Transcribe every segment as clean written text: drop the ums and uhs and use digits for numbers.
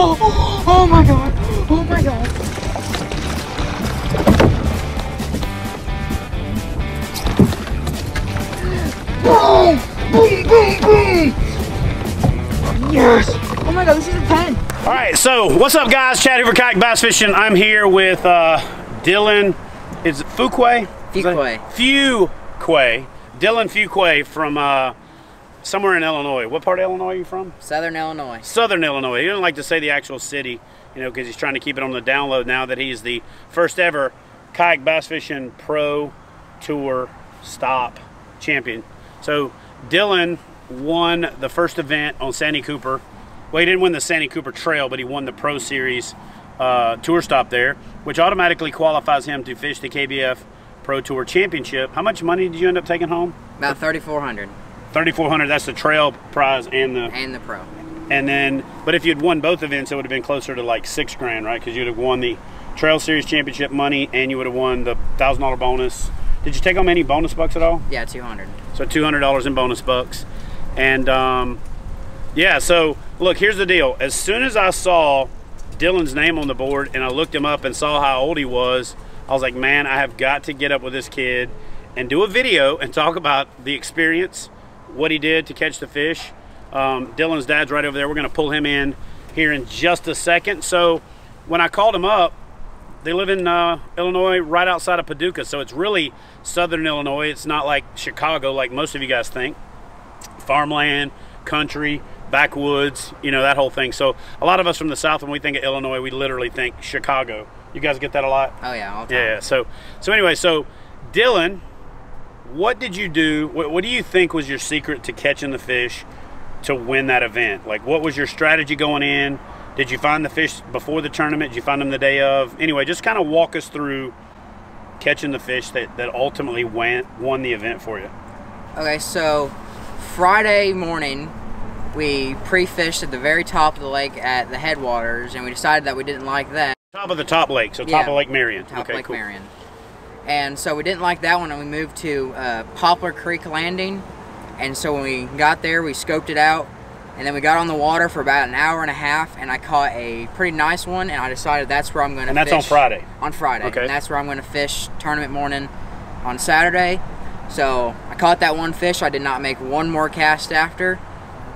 Oh my God. Oh my God. Boom! Boom, boom, boom! Yes! Oh my God, this is a 10. All right, so what's up, guys? Chad Hoover, Kayak Bass Fishing. I'm here with Dylan. Is it Fuquay? Fuquay. Fuquay. Dylan Fuquay from somewhere in Illinois. What part of Illinois are you from? Southern Illinois. Southern Illinois. He doesn't like to say the actual city, you know, because he's trying to keep it on the download now that he's the first ever Kayak Bass Fishing Pro Tour Stop champion. So Dylan won the first event on Santee Cooper. Well, he didn't win the Santee Cooper Trail, but he won the Pro Series Tour Stop there, which automatically qualifies him to fish the KBF Pro Tour Championship. How much money did you end up taking home? About $3,400. $3,400. That's the trail prize and the pro. And then, but if you'd won both events, it would have been closer to like $6 grand, right? Because you'd have won the Trail Series Championship money, and you would have won the $1,000 bonus. Did you take home any bonus bucks at all? Yeah, 200. So $200 in bonus bucks, and yeah. So look, here's the deal. As soon as I saw Dylan's name on the board and I looked him up and saw how old he was, I was like, man, I have got to get up with this kid and do a video and talk about the experience, what he did to catch the fish. Dylan's dad's right over there. We're going to pull him in here in just a second. So when I called him up, they live in Illinois, right outside of Paducah. So it's really Southern Illinois. It's not like Chicago, like most of you guys think. Farmland, country, backwoods, you know, that whole thing. So a lot of us from the South, when we think of Illinois, we literally think Chicago. You guys get that a lot? Oh yeah, all the time. Yeah. So anyway, so Dylan, what did you do? What do you think was your secret to catching the fish to win that event? Like, what was your strategy going in? Did you find the fish before the tournament? Did you find them the day of? Anyway, just kind of walk us through catching the fish that ultimately won the event for you. Okay, so Friday morning, we pre-fished at the very top of the lake at the headwaters, and we decided that we didn't like that. Top of the top lake, so top of Lake Marion. Top of Lake Marion. And so we didn't like that one, and we moved to Poplar Creek Landing. And so when we got there, we scoped it out, and then we got on the water for about an hour and a half, and I caught a pretty nice one, and I decided that's where I'm going to fish. And that's on Friday? On Friday. Okay. And that's where I'm going to fish tournament morning on Saturday. So I caught that one fish. I did not make one more cast after,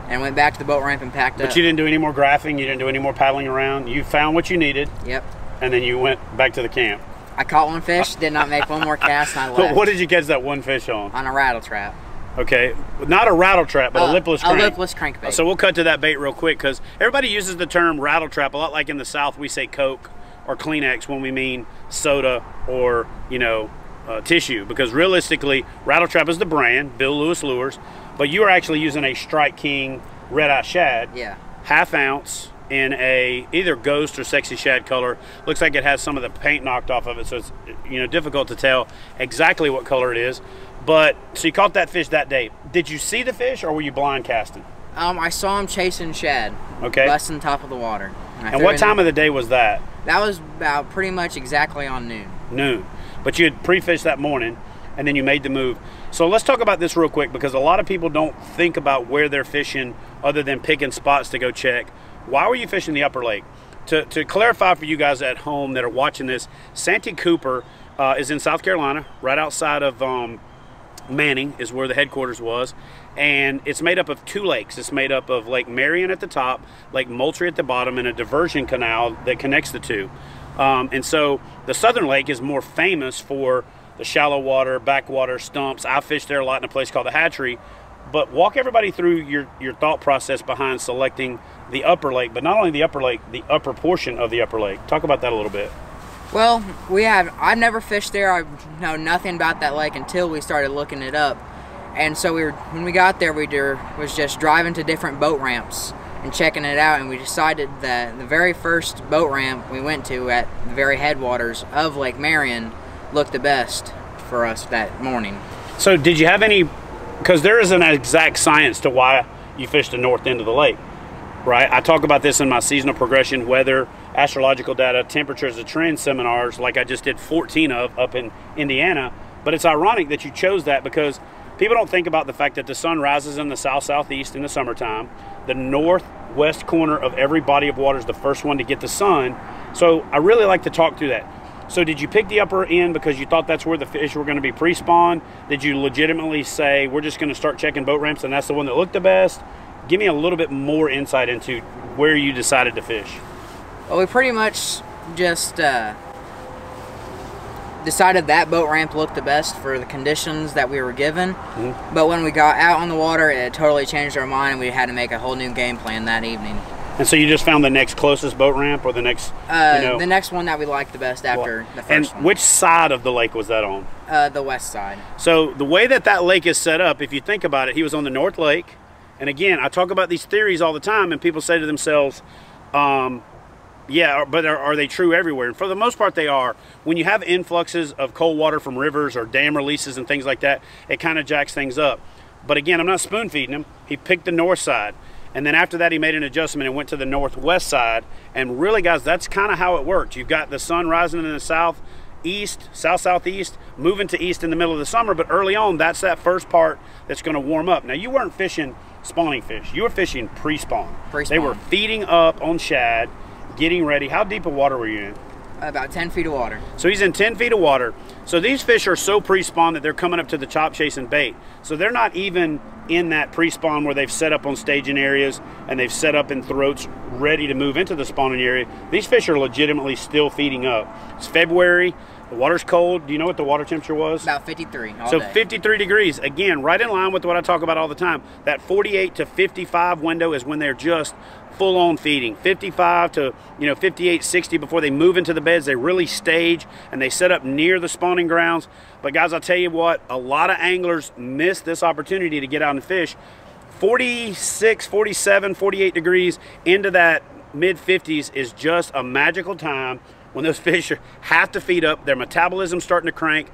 and went back to the boat ramp and packed up. But you didn't do any more graphing? You didn't do any more paddling around? You found what you needed? Yep. And then you went back to the camp? I caught one fish, did not make one more cast, and I left. What did you catch that one fish on? On a rattle trap. Okay, not a rattle trap, but a lipless crank. A lipless crankbait. So we'll cut to that bait real quick, because everybody uses the term rattle trap a lot. Like in the South, we say Coke or Kleenex when we mean soda or, you know, tissue. Because realistically, rattle trap is the brand, Bill Lewis Lures, but you are actually using a Strike King red eye shad. Yeah. Half ounce in a either ghost or sexy shad color. Looks like it has some of the paint knocked off of it, so it's, you know, difficult to tell exactly what color it is. But so you caught that fish that day. Did you see the fish, or were you blind casting? I saw him chasing shad. Okay. Less than top of the water. And what time of the day was that? That was about pretty much exactly on noon. Noon. But you had pre-fished that morning, and then you made the move. So let's talk about this real quick, because a lot of people don't think about where they're fishing other than picking spots to go check. Why were you fishing the upper lake? To clarify for you guys at home that are watching this, Santee Cooper is in South Carolina, right outside of Manning is where the headquarters was, and it's made up of two lakes. It's made up of Lake Marion at the top, Lake Moultrie at the bottom, and a diversion canal that connects the two. And so the southern lake is more famous for the shallow water, backwater stumps. I fished there a lot in a place called the Hatchery. But walk everybody through your thought process behind selecting the upper lake, but not only the upper lake, the upper portion of the upper lake. Talk about that a little bit. Well, I've never fished there. I know nothing about that lake until we started looking it up. And so when we got there, was just driving to different boat ramps and checking it out, and we decided that the very first boat ramp we went to at the very headwaters of Lake Marion looked the best for us that morning. So did you have any, because there is an exact science to why you fish the north end of the lake, right? I talk about this in my seasonal progression, weather, astrological data, temperatures, and trend seminars, like I just did 14 of up in Indiana. But it's ironic that you chose that, because people don't think about the fact that the sun rises in the south-southeast in the summertime. The northwest corner of every body of water is the first one to get the sun. So I really like to talk through that. So did you pick the upper end because you thought that's where the fish were going to be pre-spawn? Did you legitimately say, we're just going to start checking boat ramps and that's the one that looked the best? Give me a little bit more insight into where you decided to fish. Well, we pretty much just decided that boat ramp looked the best for the conditions that we were given. But when we got out on the water, it totally changed our mind and we had to make a whole new game plan that evening. And so you just found the next closest boat ramp, or the next, the next one that we liked the best after the first one. And which side of the lake was that on? The west side. So the way that lake is set up, if you think about it, he was on the North Lake. And again, I talk about these theories all the time, and people say to themselves, yeah, but are they true everywhere? And for the most part, they are. When you have influxes of cold water from rivers or dam releases and things like that, it kind of jacks things up. But again, I'm not spoon feeding him. He picked the north side. And then after that, he made an adjustment and went to the northwest side. And really, guys, that's kind of how it worked. You've got the sun rising in the southeast, south-southeast, moving to east in the middle of the summer. But early on, that's that first part that's going to warm up. Now, you weren't fishing spawning fish. You were fishing pre-spawn. They were feeding up on shad, getting ready. How deep of water were you in? About 10 feet of water. So he's in 10 feet of water. So these fish are so pre-spawn that they're coming up to the chop chasing bait. So they're not even in that pre-spawn where they've set up on staging areas and they've set up in throats ready to move into the spawning area. These fish are legitimately still feeding up. It's February. The water's cold. Do you know what the water temperature was? About 53 all day. So 53 degrees. Again, right in line with what I talk about all the time. That 48 to 55 window is when they're just full on feeding. 55 to 58, 60 before they move into the beds. They really stage and they set up near the spawning grounds. But guys, I'll tell you what, a lot of anglers miss this opportunity to get out and fish. 46, 47, 48 degrees into that mid 50s is just a magical time when those fish have to feed up, their metabolism's starting to crank.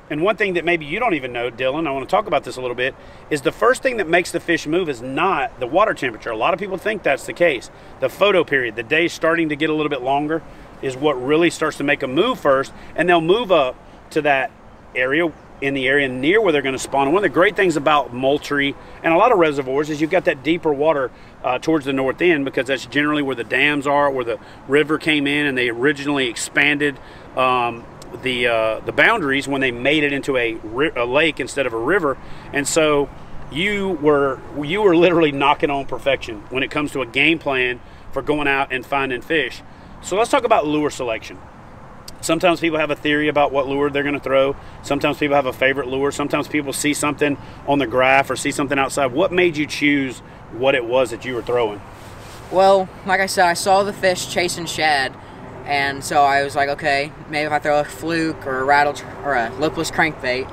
And one thing that maybe you don't even know, Dylan, I want to talk about this a little bit, is the first thing that makes the fish move is not the water temperature. A lot of people think that's the case. The photo period, the day starting to get a little bit longer, is what really starts to make them move first, and they'll move up to that area, in the area near where they're going to spawn. And one of the great things about Moultrie and a lot of reservoirs is you've got that deeper water towards the north end, because that's generally where the dams are, where the river came in and they originally expanded the boundaries when they made it into a lake instead of a river. And so you were literally knocking on perfection when it comes to a game plan for going out and finding fish. So let's talk about lure selection. Sometimes people have a theory about what lure they're going to throw. Sometimes people have a favorite lure. Sometimes people see something on the graph or see something outside. What made you choose what it was that you were throwing? Well, like I said, I saw the fish chasing shad, and so I was like, okay, maybe if I throw a fluke or a rattle or a lipless crankbait,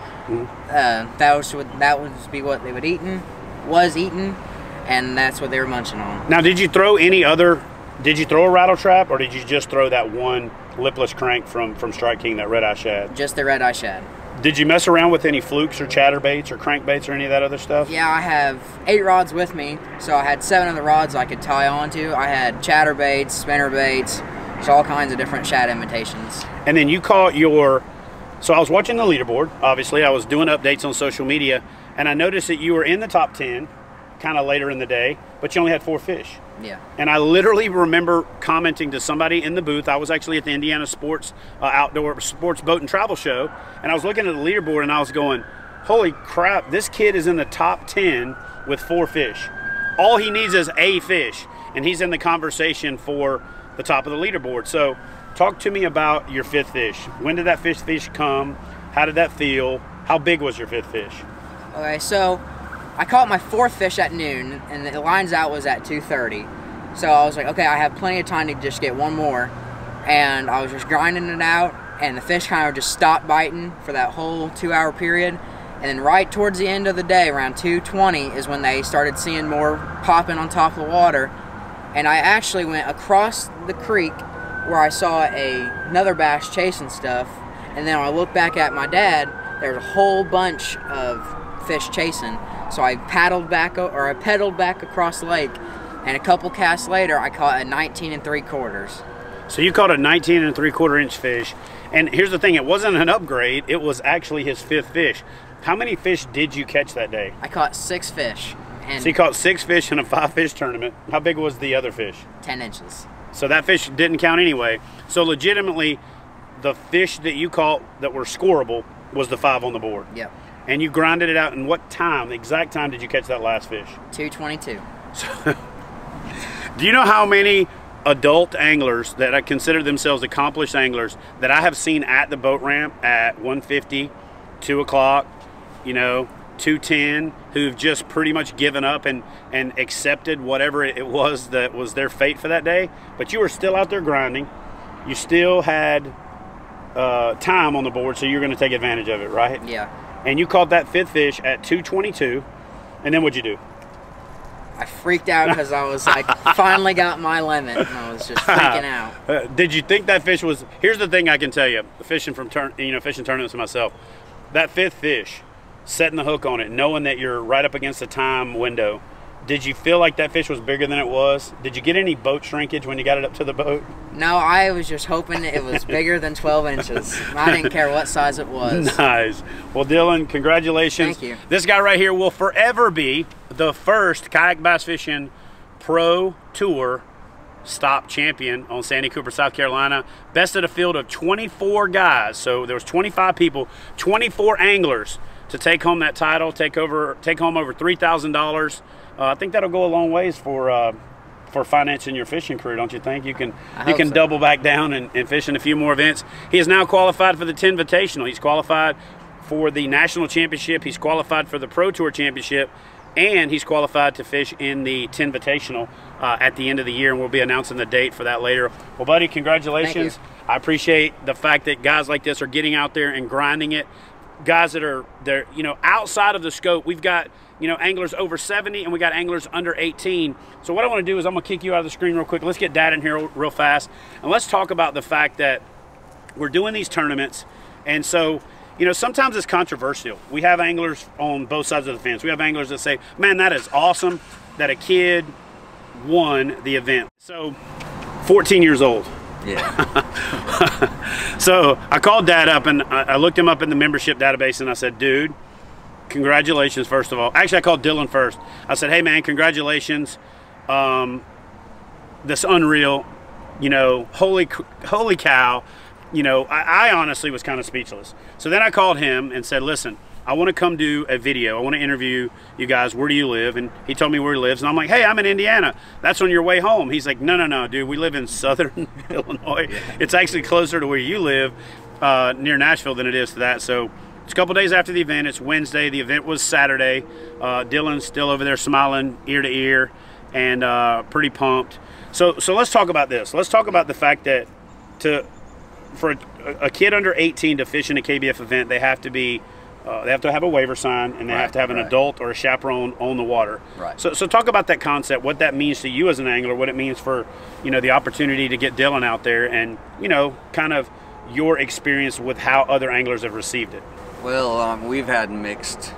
that would be what they would was eating, and that's what they were munching on. Now, did you throw any other? Did you throw a rattle trap, or did you just throw that one lipless crank from Strike King, that red-eye shad? Just the red-eye shad. Did you mess around with any flukes or chatterbaits or crankbaits or any of that other stuff? Yeah, I have 8 rods with me, so I had 7 of the rods I could tie onto. I had chatterbaits, spinnerbaits, so all kinds of different shad imitations. And then you caught your... So I was watching the leaderboard, obviously. I was doing updates on social media, and I noticed that you were in the top 10, kind of later in the day, but you only had 4 fish. Yeah. And I literally remember commenting to somebody in the booth. I was actually at the Indiana Sports Outdoor Sports Boat and Travel Show, and I was looking at the leaderboard and I was going, holy crap, this kid is in the top 10 with 4 fish. All he needs is a fish, and he's in the conversation for the top of the leaderboard. So talk to me about your 5th fish. When did that fish come? How did that feel? How big was your 5th fish? Okay, so I caught my 4th fish at noon, and the lines out was at 2:30. So I was like, okay, I have plenty of time to just get one more. And I was just grinding it out, and the fish kind of just stopped biting for that whole 2-hour period. And then right towards the end of the day, around 2:20, is when they started seeing more popping on top of the water. And I actually went across the creek where I saw another bass chasing stuff. And then when I looked back at my dad, there was a whole bunch of fish chasing. So I pedaled back across the lake, and a couple casts later, I caught a 19 3/4. So you caught a 19 3/4 inch fish, and here's the thing: it wasn't an upgrade; it was actually his 5th fish. How many fish did you catch that day? I caught 6 fish. And so you caught 6 fish in a 5-fish tournament. How big was the other fish? 10 inches. So that fish didn't count anyway. So legitimately, the fish that you caught that were scoreable was the 5 on the board. Yep. And you grinded it out. And what time, the exact time, did you catch that last fish? 2:22. So, do you know how many adult anglers that I consider themselves accomplished anglers that I have seen at the boat ramp at 1:50, 2 o'clock, you know, 2:10, who've just pretty much given up and accepted whatever it was that was their fate for that day? But you were still out there grinding. You still had time on the board, so you're going to take advantage of it, right? Yeah. And you caught that 5th fish at 2:22, and then what'd you do? I freaked out because I was like, finally got my limit, and I was just freaking out. Did you think that fish was? Here's the thing I can tell you, fishing from fishing tournaments myself. That 5th fish, setting the hook on it, knowing that you're right up against the time window. Did you feel like that fish was bigger than it was? Did you get any boat shrinkage when you got it up to the boat? No, I was just hoping it was bigger than 12 inches. I didn't care what size it was. Nice. Well, Dylan, congratulations. Thank you. This guy right here will forever be the first kayak bass fishing pro tour stop champion on Sandy Cooper, South Carolina. Bested a field of 24 guys. So there was 25 people, 24 anglers to take home that title, take home over $3,000. I think that'll go a long ways for financing your fishing career, don't you think? You can so. double back down and fish in a few more events. He is now qualified for the Tinvitational. He's qualified for the National Championship. He's qualified for the Pro Tour Championship, and he's qualified to fish in the Tinvitational at the end of the year, and we'll be announcing the date for that later. Well, buddy, congratulations. Thank you. I appreciate the fact that guys like this are getting out there and grinding it. Guys that are outside of the scope. We've got anglers over 70, and we got anglers under 18. So what I want to do is I'm going to kick you out of the screen real quick. Let's get Dad in here real fast, and let's talk about the fact that we're doing these tournaments, and so sometimes it's controversial. We have anglers on both sides of the fence. We have anglers that say, man, that is awesome that a kid won the event. So 14 years old. Yeah. So I called Dad up, and I looked him up in the membership database, and I said, dude, congratulations, first of all. Actually, I called Dylan first. I said, hey, man, congratulations. That's unreal. Holy cow. I honestly was kind of speechless. So then I called him and said, listen, I want to come do a video. I want to interview you guys. Where do you live? And he told me where he lives. And I'm like, hey, I'm in Indiana. That's on your way home. He's like, no, dude. We live in southern Illinois. Yeah. It's actually closer to where you live, near Nashville, than it is to that. So it's a couple days after the event. It's Wednesday. The event was Saturday. Dylan's still over there smiling ear to ear and pretty pumped. So let's talk about this. Let's talk about the fact that for a kid under 18 to fish in a KBF event, they have to be they have to have a waiver sign, and they have to have an adult or a chaperone on the water. Right. So talk about that concept, what that means to you as an angler, what it means for the opportunity to get Dylan out there, and kind of your experience with how other anglers have received it. Well, we've had mixed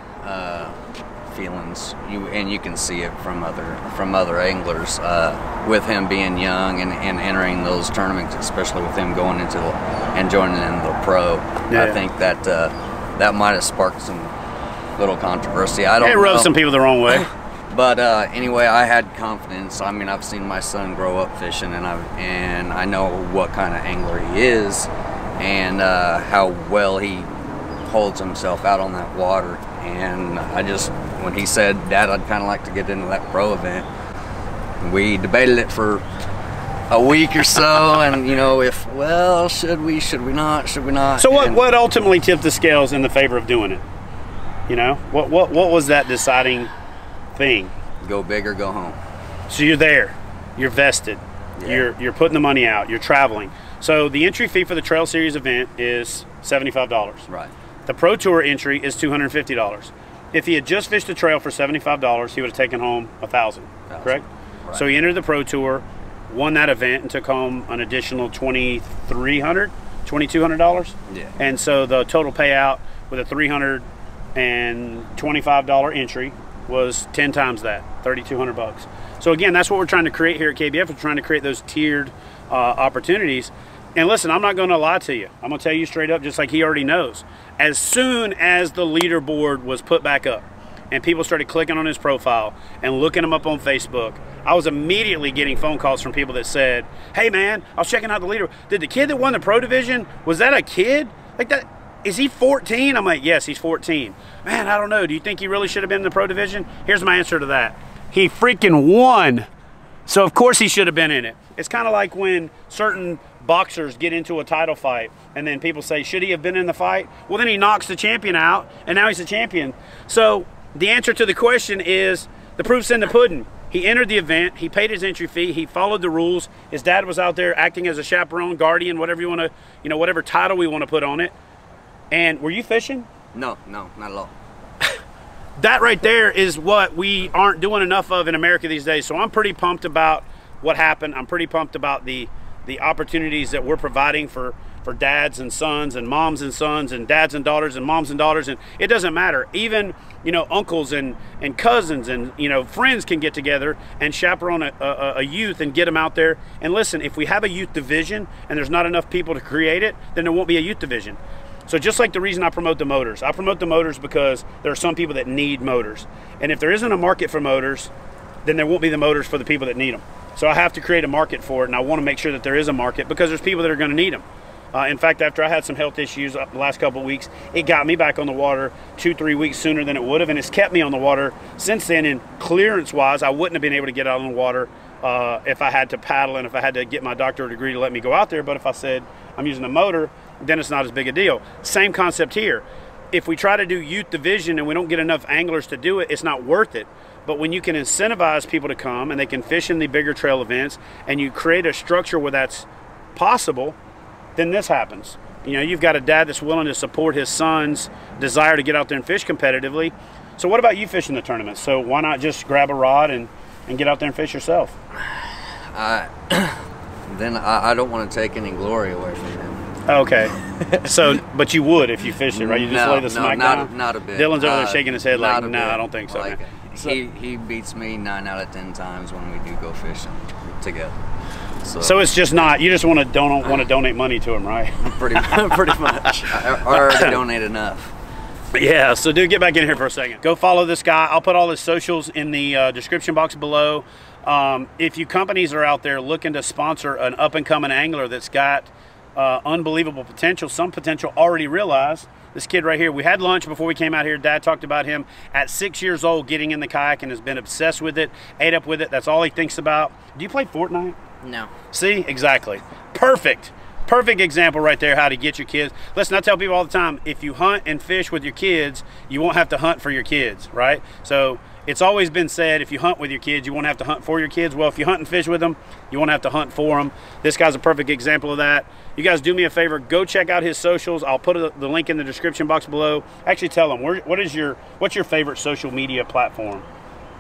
feelings, and you can see it from other anglers with him being young and entering those tournaments, especially with him going into and joining in the pro. Yeah. I think that that might have sparked some little controversy. I don't know. It rubbed some people the wrong way. But anyway, I had confidence. I mean, I've seen my son grow up fishing, and I know what kind of angler he is, and how well he holds himself out on that water. And when he said, Dad, I'd kind of like to get into that pro event, we debated it for a week or so, and should we not? So what ultimately tipped the scales in the favor of doing it? What was that deciding thing? Go big or go home. So you're there, you're vested, Yeah. you're putting the money out, you're traveling. So the entry fee for the Trail Series event is $75. Right. The Pro Tour entry is $250. If he had just fished the trail for $75, he would have taken home $1,000, correct? Right. So he entered the Pro Tour, won that event, and took home an additional $2,200. Yeah. And so the total payout with a $325 entry was 10 times that, $3,200. So again, that's what we're trying to create here at KBF. We're trying to create those tiered opportunities. And listen, I'm not going to lie to you. I'm going to tell you straight up, just like he already knows. As soon as the leaderboard was put back up and people started clicking on his profile and looking him up on Facebook, I was immediately getting phone calls from people that said, hey man, I was checking out the leader. Did the kid that won the pro division, was that a kid? Like that, is he 14? I'm like, yes, he's 14. Man, I don't know. Do you think he really should have been in the pro division? Here's my answer to that. He freaking won. So of course he should have been in it. It's kind of like when certain boxers get into a title fight and then people say, should he have been in the fight? Well, then he knocks the champion out and now he's a champion. So the answer to the question is the proof's in the pudding. He entered the event, he paid his entry fee, he followed the rules. His dad was out there acting as a chaperone, guardian, whatever you want to, you know, whatever title we want to put on it. And were you fishing? No, not at all. That right there is what we aren't doing enough of in America these days. So I'm pretty pumped about what happened. I'm pretty pumped about the opportunities that we're providing for dads and sons and moms and sons and dads and daughters and moms and daughters. And it doesn't matter. Even, you know, uncles and cousins and, you know, friends can get together and chaperone a youth and get them out there. And listen, if we have a youth division and there's not enough people to create it, then there won't be a youth division. So just like the reason I promote the motors because there are some people that need motors. And if there isn't a market for motors, then there won't be the motors for the people that need them. So I have to create a market for it, and I want to make sure that there is a market because there's people that are going to need them. In fact, after I had some health issues the last couple of weeks, it got me back on the water 2-3 weeks sooner than it would have, and it's kept me on the water since then. And clearance-wise, I wouldn't have been able to get out on the water if I had to paddle and if I had to get my doctorate degree to let me go out there. But if I said I'm using a motor, then it's not as big a deal. Same concept here. If we try to do youth division and we don't get enough anglers to do it, it's not worth it. But when you can incentivize people to come and they can fish in the bigger trail events and you create a structure where that's possible, then this happens. You know, you've got a dad that's willing to support his son's desire to get out there and fish competitively. So what about you fishing the tournament? So why not just grab a rod and get out there and fish yourself? Then I don't want to take any glory away from him. Okay. So, but you would if you fished it, right? You just lay the smack down? Not a bit. Dylan's over there shaking his head like, no, I don't think so. Like, he beats me 9 out of 10 times when we do go fishing together. So it's just not, you just want to donate money to him, right? Pretty much. I already donate enough. Yeah, so dude, get back in here for a second. Go follow this guy. I'll put all his socials in the description box below. If you companies are out there looking to sponsor an up-and-coming angler that's got unbelievable potential, some potential already realized, this kid right here, we had lunch before we came out here. Dad talked about him at 6 years old getting in the kayak and has been obsessed with it, ate up with it. That's all he thinks about. Do you play Fortnite? No. See, exactly. Perfect example right there how to get your kids. Listen, I tell people all the time, if you hunt and fish with your kids, you won't have to hunt for your kids, right? So it's always been said, if you hunt with your kids, you won't have to hunt for your kids. Well, if you hunt and fish with them, you won't have to hunt for them. This guy's a perfect example of that. You guys do me a favor, go check out his socials. I'll put the link in the description box below. Actually tell them, what's your favorite social media platform?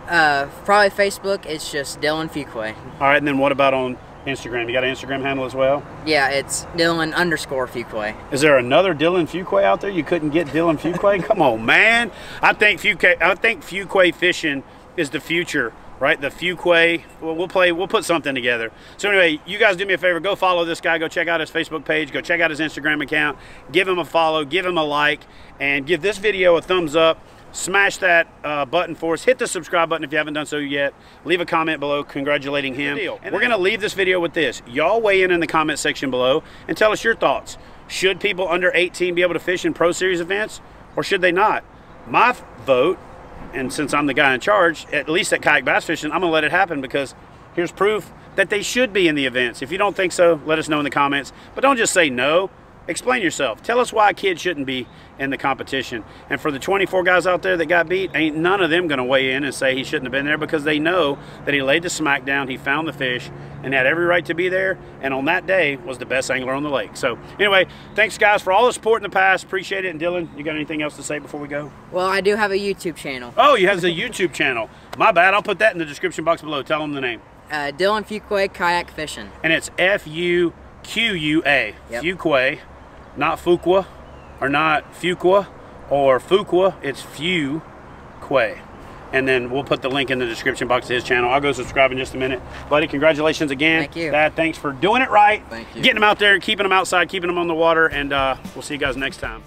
Probably Facebook. It's just Dylan Fuquay. All right, and then what about on Instagram? You got an Instagram handle as well? Yeah, it's Dylan_Fuquay. Is there another Dylan Fuquay out there? You couldn't get Dylan Fuquay? Come on, man. I think Fuquay fishing is the future, right? The Fuquay. Well, we'll put something together. So anyway, you guys do me a favor. Go follow this guy. Go check out his Facebook page. Go check out his Instagram account. Give him a follow. Give him a like. And give this video a thumbs up. Smash that button for us. Hit the subscribe button if you haven't done so yet. Leave a comment below congratulating him. We're going to leave this video with this. Y'all weigh in the comment section below and tell us your thoughts. Should people under 18 be able to fish in Pro Series events or should they not? My vote, and since I'm the guy in charge, at least at Kayak Bass Fishing, I'm going to let it happen because here's proof that they should be in the events. If you don't think so, let us know in the comments. But don't just say no. Explain yourself. Tell us why a kid shouldn't be in the competition. And for the 24 guys out there that got beat, ain't none of them going to weigh in and say he shouldn't have been there because they know that he laid the smack down, he found the fish, and had every right to be there. And on that day was the best angler on the lake. So anyway, thanks guys for all the support in the past. Appreciate it. And Dylan, you got anything else to say before we go? Well, I do have a YouTube channel. Oh, you have a YouTube channel. My bad. I'll put that in the description box below. Tell them the name. Dylan Fuquay Kayak Fishing. And it's Fuqua. Yep. Fuquay. Not Fuqua, or not Fuqua, or Fuqua, it's Fuquay. and then we'll put the link in the description box to his channel. I'll go subscribe in just a minute. Buddy, congratulations again. Thank you. Dad, thanks for doing it right. Thank you. Getting them out there, keeping them outside, keeping them on the water, and we'll see you guys next time.